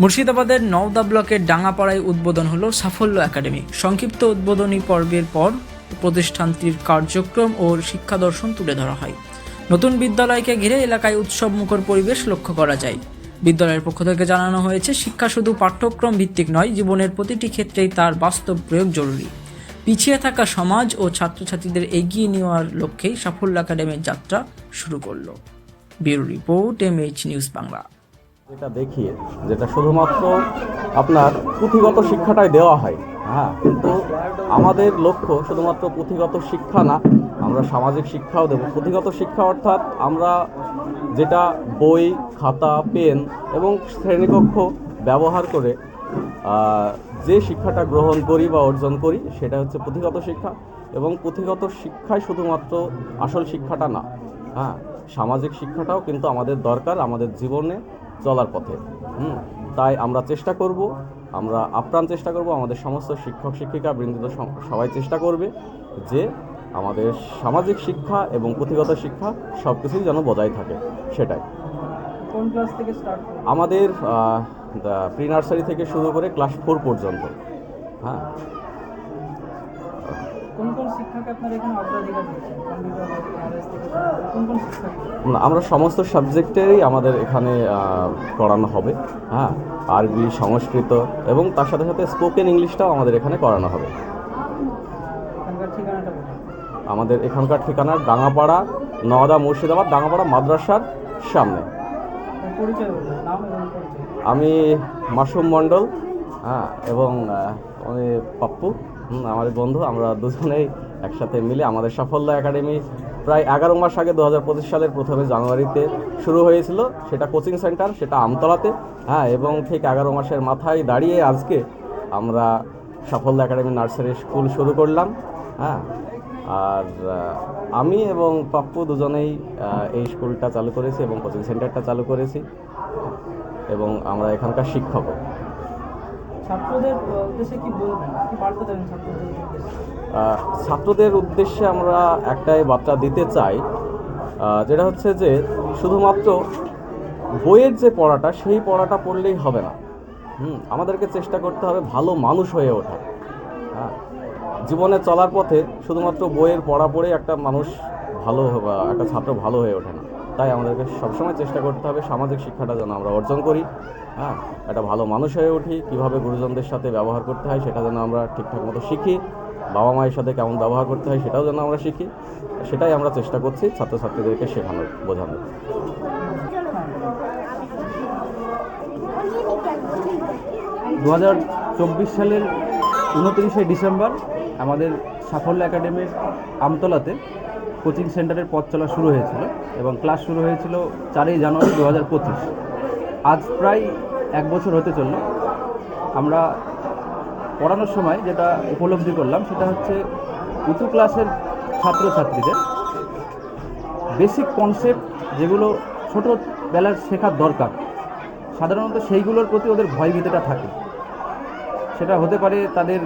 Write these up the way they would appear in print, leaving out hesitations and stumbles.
মুর্শিদাবাদের নওদা ব্লকের ডাঙ্গাপাড়ায় উদ্বোধন হলো সাফল্য একাডেমি। সংক্ষিপ্ত উদ্বোধনী পর্বের পর প্রতিষ্ঠানটির কার্যক্রম ও শিক্ষা দর্শন তুলে ধরা হয়। নতুন বিদ্যালয়কে ঘিরে এলাকায় উৎসবমুখর পরিবেশ লক্ষ্য করা যায়। বিদ্যালয়ের পক্ষ থেকে জানানো হয়েছে, শিক্ষা শুধু পাঠ্যক্রম ভিত্তিক নয়, জীবনের প্রতিটি ক্ষেত্রেই তার বাস্তব প্রয়োগ জরুরি। পিছিয়ে থাকা সমাজ ও ছাত্রছাত্রীদের এগিয়ে নেওয়ার লক্ষ্যেই সাফল্য একাডেমির যাত্রা শুরু করলো। Bureau report, MH news Bangla. যেটা দেখি, যেটা শুধুমাত্র আপনার পুঁথিগত শিক্ষাটাই দেওয়া হয়, কিন্তু আমাদের লক্ষ্য শুধুমাত্র পুঁথিগত শিক্ষা না, আমরা সামাজিক শিক্ষাও দেব। পুঁথিগত শিক্ষা অর্থাৎ আমরা যেটা বই, খাতা, পেন এবং শ্রেণীকক্ষ ব্যবহার করে যে শিক্ষাটা গ্রহণ করি বা অর্জন করি, সেটা হচ্ছে পুঁথিগত শিক্ষা। এবং পুঁথিগত শিক্ষায় শুধুমাত্র আসল শিক্ষাটা না, সামাজিক শিক্ষাটাও কিন্তু আমাদের দরকার আমাদের জীবনে চলার পথে। তাই আমরা চেষ্টা করব, আমরা আপ্রাণ চেষ্টা করব, আমাদের সমস্ত শিক্ষক শিক্ষিকা বৃন্দ সবাই চেষ্টা করবে যে আমাদের সামাজিক শিক্ষা এবং পুঁথিগত শিক্ষা সব কিছুই যেন বজায় থাকে। সেটাই কোন ক্লাস থেকে স্টার্ট? আমাদের প্রি নার্সারি থেকে শুরু করে ক্লাস 4 পর্যন্ত। কোন কোন শিক্ষাকে আপনারা এখানে অগ্রাধিকার দিচ্ছেন? কম্পিউটার, ইংরেজি থেকে কোন কোন শিক্ষা? আমরা সমস্ত সাবজেক্টেরই আমাদের এখানে করানো হবে। আরবি, সংস্কৃত এবং তার সাথে সাথে স্পোকেন ইংলিশটাও আমাদের এখানে করানো হবে। এখানকার ঠিকানাটা বলুন। আমাদের এখানকার ঠিকানা ডাঙ্গাপাড়া, নওদা, মুর্শিদাবাদ, ডাঙ্গাপাড়া মাদ্রাসার সামনে। পরিচয় বলুন, নাম এবং পরিচয়। আমি মাসুম মণ্ডল, এবং আমি পাপ্পু, আমাদের বন্ধু। আমরা দুজনেই একসাথে মিলে আমাদের সাফল্য একাডেমি প্রায় 11 মাস আগে 2025 সালের 1 জানুয়ারিতে শুরু হয়েছিল। সেটা কোচিং সেন্টার, সেটা আমতলাতে। এবং ঠিক 11 মাসের মাথায় দাঁড়িয়ে আজকে আমরা সাফল্য একাডেমি নার্সারি স্কুল শুরু করলাম। আর আমি এবং পাপ্পু দুজনেই এই স্কুলটা চালু করেছি এবং কোচিং সেন্টারটা চালু করেছি, এবং আমরা এখানকার শিক্ষক। ছাত্রদের উদ্দেশ্যে কি বলবেন, কি বার্তা দেবেন ছাত্রদের উদ্দেশ্যে? ছাত্রদের উদ্দেশ্যে আমরা একটাই বার্তা দিতে চাই, যেটা হচ্ছে যে শুধুমাত্র বইয়ের যে পড়াটা, সেই পড়াটা পড়লেই হবে না। আমাদেরকে চেষ্টা করতে হবে ভালো মানুষ হয়ে ওঠা। জীবনে চলার পথে শুধুমাত্র বইয়ের পড়া পড়ে একটা মানুষ ভালো, একটা ছাত্র ভালো হয়ে ওঠে না। তাই আমাদেরকে সবসময় চেষ্টা করতে হবে সামাজিক শিক্ষাটা যেন আমরা অর্জন করি, একটা ভালো মানুষ হয়ে উঠি। কীভাবে গুরুজনদের সাথে ব্যবহার করতে হয় সেটা যেন আমরা ঠিকঠাক মতো শিখি, বাবা মায়ের সাথে কেমন ব্যবহার করতে হয় সেটাও যেন আমরা শিখি। সেটাই আমরা চেষ্টা করছি ছাত্রছাত্রীদেরকে শেখানোর, বোঝানোর। 2024 সালের 29শে ডিসেম্বর আমাদের সাফল্য একাডেমির আমতলাতে কোচিং সেন্টারের পথ চলা শুরু হয়েছিল এবং ক্লাস শুরু হয়েছিল 4 জানুয়ারি 2025। আজ প্রায় 1 বছর হতে চলল। আমরা পড়ানোর সময় যেটা উপলব্ধি করলাম সেটা হচ্ছে উঁচু ক্লাসের ছাত্রছাত্রীদের বেসিক কনসেপ্ট যেগুলো ছোটোবেলার শেখার দরকার, সাধারণত সেইগুলোর প্রতি ওদের ভয়ভীতিটা থাকে। সেটা হতে পারে তাদের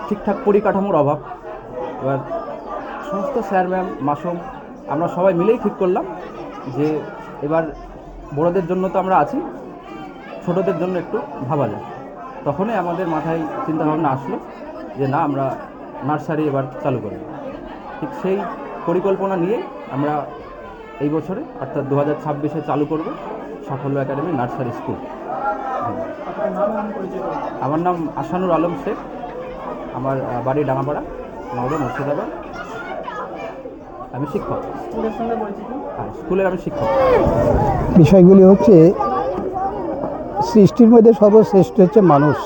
ঠিকঠাক পরিকাঠামোর অভাব। এবার সমস্ত স্যার, ম্যাম, মাসুম, আমরা সবাই মিলেই ঠিক করলাম যে এবার বড়দের জন্য তো আমরা আছি, ছোটদের জন্য একটু ভাবা যায়। তখনই আমাদের মাথায় চিন্তাভাবনা আসলো যে না, আমরা নার্সারি এবার চালু করব। ঠিক সেই পরিকল্পনা নিয়ে আমরা এই বছরে অর্থাৎ 2026-এ চালু করব সাফল্য একাডেমি নার্সারি স্কুল। আমার নাম আসানুর আলম শেখ, আমার বাড়ি ডাঙ্গাপাড়া, নওদা, মুর্শিদাবাদ। আমি শিক্ষক। স্কুলের সঙ্গে পরিচিত? হ্যাঁ, স্কুলের আমি শিক্ষক। বিষয়গুলি হচ্ছে, সৃষ্টির মধ্যে সর্বশ্রেষ্ঠ হচ্ছে মানুষ,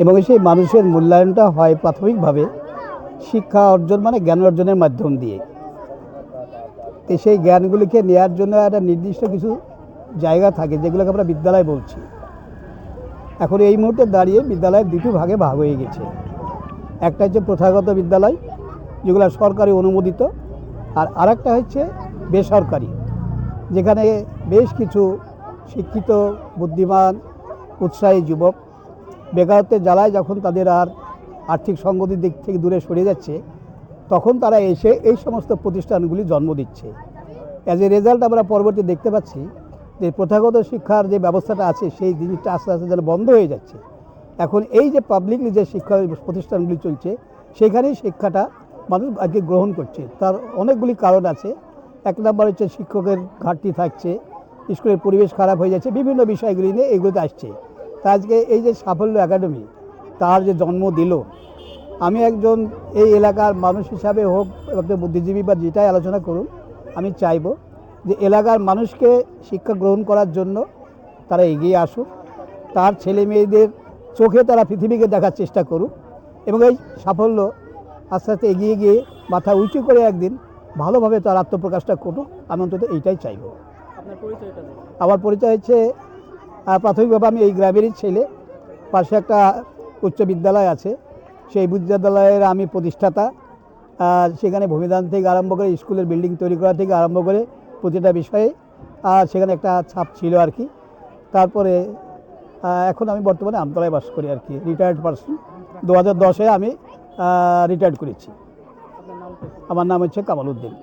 এবং সেই মানুষের মূল্যায়নটা হয় প্রাথমিকভাবে শিক্ষা অর্জন মানে জ্ঞান অর্জনের মাধ্যম দিয়ে। তো সেই জ্ঞানগুলিকে নেওয়ার জন্য একটা নির্দিষ্ট কিছু জায়গা থাকে যেগুলোকে আমরা বিদ্যালয় বলছি। এখন এই মুহূর্তে দাঁড়িয়ে বিদ্যালয়ের দুটো ভাগে ভাগ হয়ে গেছে। একটা হচ্ছে প্রথাগত বিদ্যালয়, যেগুলো সরকারি অনুমোদিত, আর আরেকটা হচ্ছে বেসরকারি, যেখানে বেশ কিছু শিক্ষিত, বুদ্ধিমান, উৎসাহী যুবক বেকারত্বের জ্বালায় যখন তাদের আর আর্থিক সঙ্গতির দিক থেকে দূরে সরে যাচ্ছে, তখন তারা এসে এই সমস্ত প্রতিষ্ঠানগুলি জন্ম দিচ্ছে। অ্যাজ এ রেজাল্ট আমরা পরবর্তী দেখতে পাচ্ছি যে প্রথাগত শিক্ষার যে ব্যবস্থাটা আছে সেই জিনিসটা আস্তে আস্তে যেন বন্ধ হয়ে যাচ্ছে। এখন এই যে পাবলিকলি যে শিক্ষা প্রতিষ্ঠানগুলি চলছে সেখানেই শিক্ষাটা মানুষ আজকে গ্রহণ করছে। তার অনেকগুলি কারণ আছে। এক নম্বর হচ্ছে শিক্ষকের ঘাটতি থাকছে, স্কুলের পরিবেশ খারাপ হয়ে যাচ্ছে, বিভিন্ন বিষয়গুলি নিয়ে এগুলোতে আসছে। তা আজকে এই যে সাফল্য একাডেমি তার যে জন্ম দিল, আমি একজন এই এলাকার মানুষ হিসাবে হোক, একটা বুদ্ধিজীবী বা যেটাই আলোচনা করুন, আমি চাইব যে এলাকার মানুষকে শিক্ষা গ্রহণ করার জন্য তারা এগিয়ে আসুক, তার ছেলে মেয়েদের চোখে তারা পৃথিবীকে দেখার চেষ্টা করুক এবং এই সাফল্য আস্তে আস্তে এগিয়ে গিয়ে মাথা উঁচু করে একদিন ভালোভাবে তার আত্মপ্রকাশটা করুক। আমি অন্তত এইটাই চাইব। আপনার পরিচয়টা দিন। আমার পরিচয় হচ্ছে প্রাথমিকভাবে আমি এই গ্রামেরই ছেলে। পাশে একটা উচ্চ বিদ্যালয় আছে, সেই বিদ্যালয়ের আমি প্রতিষ্ঠাতা। সেখানে ভূমিদান থেকে আরম্ভ করে স্কুলের বিল্ডিং তৈরি করা থেকে আরম্ভ করে প্রতিটা বিষয়ে সেখানে একটা ছাপ ছিল আর কি। তারপরে এখন আমি বর্তমানে আমতলায় বাস করি আর কি, রিটায়ার্ড পারসন। 2010-এ আমি রিটায়ার্ড করেছি। আপনার নামটা কি? আমার নাম হচ্ছে কামাল উদ্দিন।